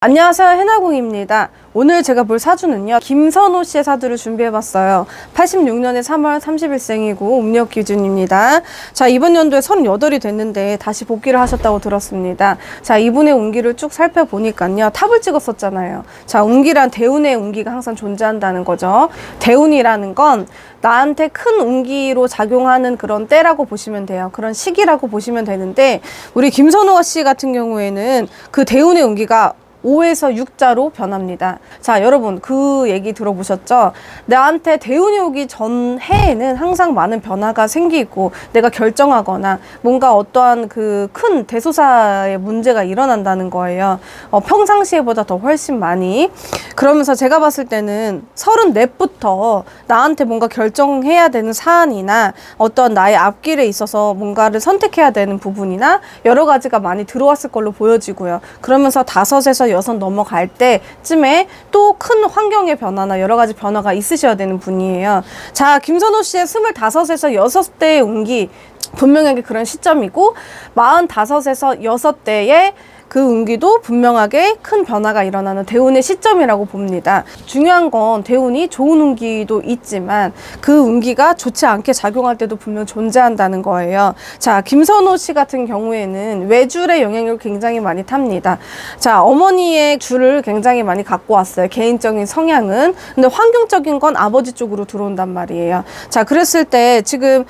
안녕하세요, 해나공입니다. 오늘 제가 볼 사주는요, 김선호 씨의 사주를 준비해봤어요. 86년에 3월 30일생이고 음력 기준입니다. 자, 이번 연도에 38이 됐는데 다시 복귀를 하셨다고 들었습니다. 자, 이분의 운기를 쭉 살펴보니까요, 탑을 찍었었잖아요. 자, 운기란 대운의 운기가 항상 존재한다는 거죠. 대운이라는 건 나한테 큰 운기로 작용하는 그런 때라고 보시면 돼요. 그런 시기라고 보시면 되는데, 우리 김선호 씨 같은 경우에는 그 대운의 운기가 5에서 6자로 변합니다. 자, 여러분 그 얘기 들어보셨죠? 나한테 대운이 오기 전 해에는 항상 많은 변화가 생기고 내가 결정하거나 뭔가 어떠한 그 큰 대소사의 문제가 일어난다는 거예요. 평상시에보다 더 훨씬 많이. 그러면서 제가 봤을 때는 34부터 나한테 뭔가 결정해야 되는 사안이나 어떤 나의 앞길에 있어서 뭔가를 선택해야 되는 부분이나 여러 가지가 많이 들어왔을 걸로 보여지고요. 그러면서 5에서 6 넘어갈 때쯤에 또 큰 환경의 변화나 여러 가지 변화가 있으셔야 되는 분이에요. 자, 김선호 씨의 25에서 6대의 운기, 분명하게 그런 시점이고 45에서 6대의 그 운기도 분명하게 큰 변화가 일어나는 대운의 시점이라고 봅니다. 중요한 건 대운이 좋은 운기도 있지만 그 운기가 좋지 않게 작용할 때도 분명 존재한다는 거예요. 자, 김선호 씨 같은 경우에는 외줄의 영향력을 굉장히 많이 탑니다. 자, 어머니의 줄을 굉장히 많이 갖고 왔어요. 개인적인 성향은. 근데 환경적인 건 아버지 쪽으로 들어온단 말이에요. 자, 그랬을 때 지금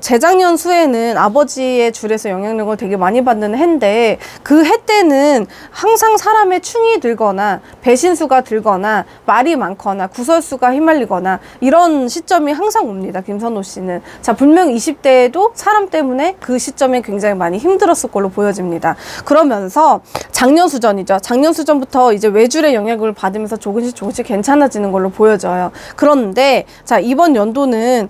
재작년 수에는 아버지의 줄에서 영향력을 되게 많이 받는 해인데 그 해 때는 항상 사람의 충이 들거나 배신수가 들거나 말이 많거나 구설수가 휘말리거나 이런 시점이 항상 옵니다. 김선호 씨는. 자, 분명 20대에도 사람 때문에 그 시점에 굉장히 많이 힘들었을 걸로 보여집니다. 그러면서 작년 수전이죠. 작년 수전부터 이제 외줄의 영향을 받으면서 조금씩 괜찮아지는 걸로 보여져요. 그런데 자, 이번 연도는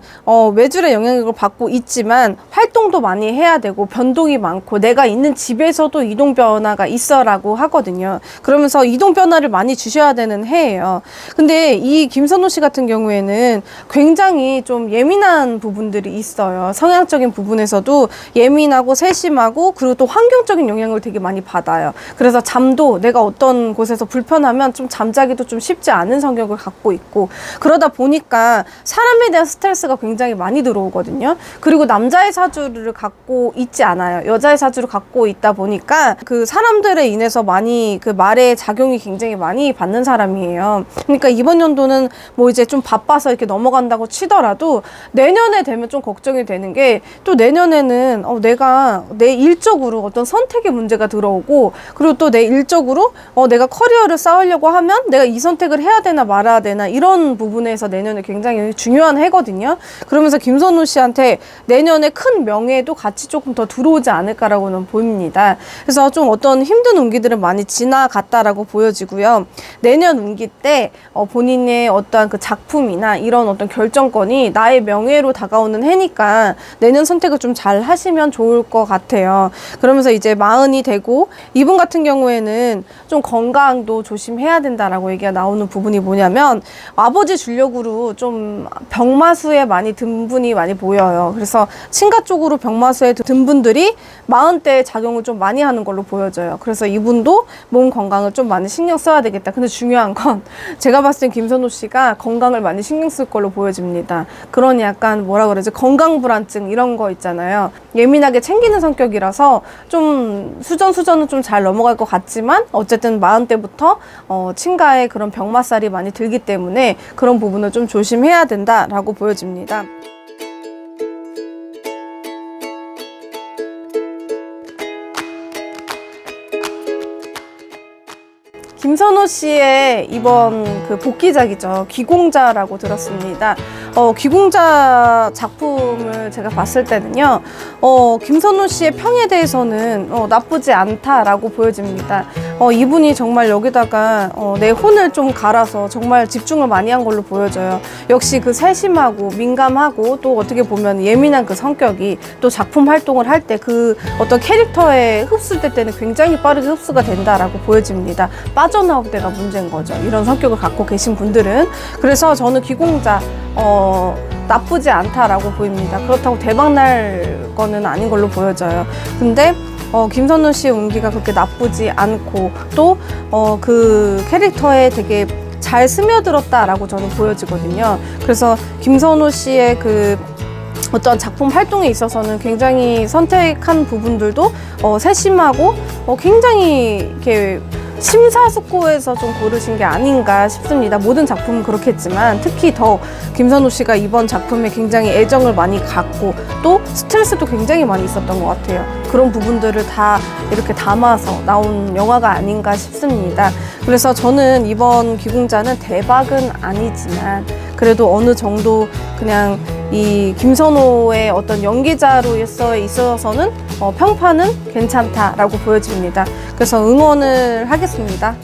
외줄의 영향력을 받고 있지만 활동도 많이 해야 되고 변동이 많고 내가 있는 집에서도 이동 변화가 있어라고 하거든요. 그러면서 이동 변화를 많이 주셔야 되는 해예요. 근데 이 김선호 씨 같은 경우에는 굉장히 좀 예민한 부분들이 있어요. 성향적인 부분에서도 예민하고 세심하고 그리고 또 환경적인 영향을 되게 많이 받아요. 그래서 잠도 내가 어떤 곳에서 불편하면 좀 잠자기도 좀 쉽지 않은 성격을 갖고 있고 그러다 보니까 사람에 대한 스트레스가 굉장히 많이 들어오거든요. 그리고 남자의 사주를 갖고 있지 않아요. 여자의 사주를 갖고 있다 보니까 그 사람들에 인해서 많이 그 말의 작용이 굉장히 많이 받는 사람이에요. 그러니까 이번 연도는 뭐 이제 좀 바빠서 이렇게 넘어간다고 치더라도 내년에 되면 좀 걱정이 되는 게 또 내년에는 내가 내 일적으로 어떤 선택의 문제가 들어오고 그리고 또 내 일적으로 내가 커리어를 쌓으려고 하면 내가 이 선택을 해야 되나 말아야 되나 이런 부분에서 내년에 굉장히 중요한 해거든요. 그러면서 김선우 씨한테 내년에 큰 명예도 같이 조금 더 들어오지 않을까라고는 보입니다. 그래서 좀 어떤 힘든 운기들은 많이 지나갔다라고 보여지고요. 내년 운기 때 본인의 어떠한 그 작품이나 이런 어떤 결정권이 나의 명예로 다가오는 해니까 내년 선택을 좀 잘 하시면 좋을 것 같아요. 그러면서 이제 40이 되고 이분 같은 경우에는 좀 건강도 조심해야 된다라고 얘기가 나오는 부분이 뭐냐면 아버지 줄력으로 좀 병마수에 많이 든 분이 많이 보여요. 그래서 친가 쪽으로 병마수에 든 분들이 40대에 작용을 좀 많이 하는 걸로 보여져요. 그래서 이분도 몸 건강을 좀 많이 신경 써야 되겠다. 근데 중요한 건 제가 봤을 땐 김선호 씨가 건강을 많이 신경 쓸 걸로 보여집니다. 그런 약간 뭐라 그러지? 건강불안증 이런 거 있잖아요. 예민하게 챙기는 성격이라서 좀 수전은 좀 잘 넘어갈 것 같지만 어쨌든 40대부터 친가에 그런 병마살이 많이 들기 때문에 그런 부분을 좀 조심해야 된다라고 보여집니다. 김선호 씨의 이번 그 복귀작이죠. 귀공자라고 들었습니다. 귀공자 작품을 제가 봤을 때는요, 김선호 씨의 평에 대해서는 나쁘지 않다라고 보여집니다. 이분이 정말 여기다가 내 혼을 좀 갈아서 정말 집중을 많이 한 걸로 보여져요. 역시 그 세심하고 민감하고 또 어떻게 보면 예민한 그 성격이 또 작품 활동을 할 때 그 어떤 캐릭터에 흡수될 때는 굉장히 빠르게 흡수가 된다라고 보여집니다. 빠져나올 때가 문제인 거죠. 이런 성격을 갖고 계신 분들은. 그래서 저는 귀공자 나쁘지 않다라고 보입니다. 그렇다고 대박 날 거는 아닌 걸로 보여져요. 근데 김선호 씨의 운기가 그렇게 나쁘지 않고 또 그 캐릭터에 되게 잘 스며들었다라고 저는 보여지거든요. 그래서 김선호 씨의 그 어떤 작품 활동에 있어서는 굉장히 선택한 부분들도 세심하고 굉장히 이렇게 심사숙고해서 좀 고르신 게 아닌가 싶습니다. 모든 작품은 그렇겠지만 특히 더 김선호 씨가 이번 작품에 굉장히 애정을 많이 갖고 또 스트레스도 굉장히 많이 있었던 것 같아요. 그런 부분들을 다 이렇게 담아서 나온 영화가 아닌가 싶습니다. 그래서 저는 이번 귀궁자는 대박은 아니지만 그래도 어느 정도 그냥 이 김선호의 어떤 연기자로서 있어서는 평판은 괜찮다라고 보여집니다. 그래서 응원을 하겠습니다.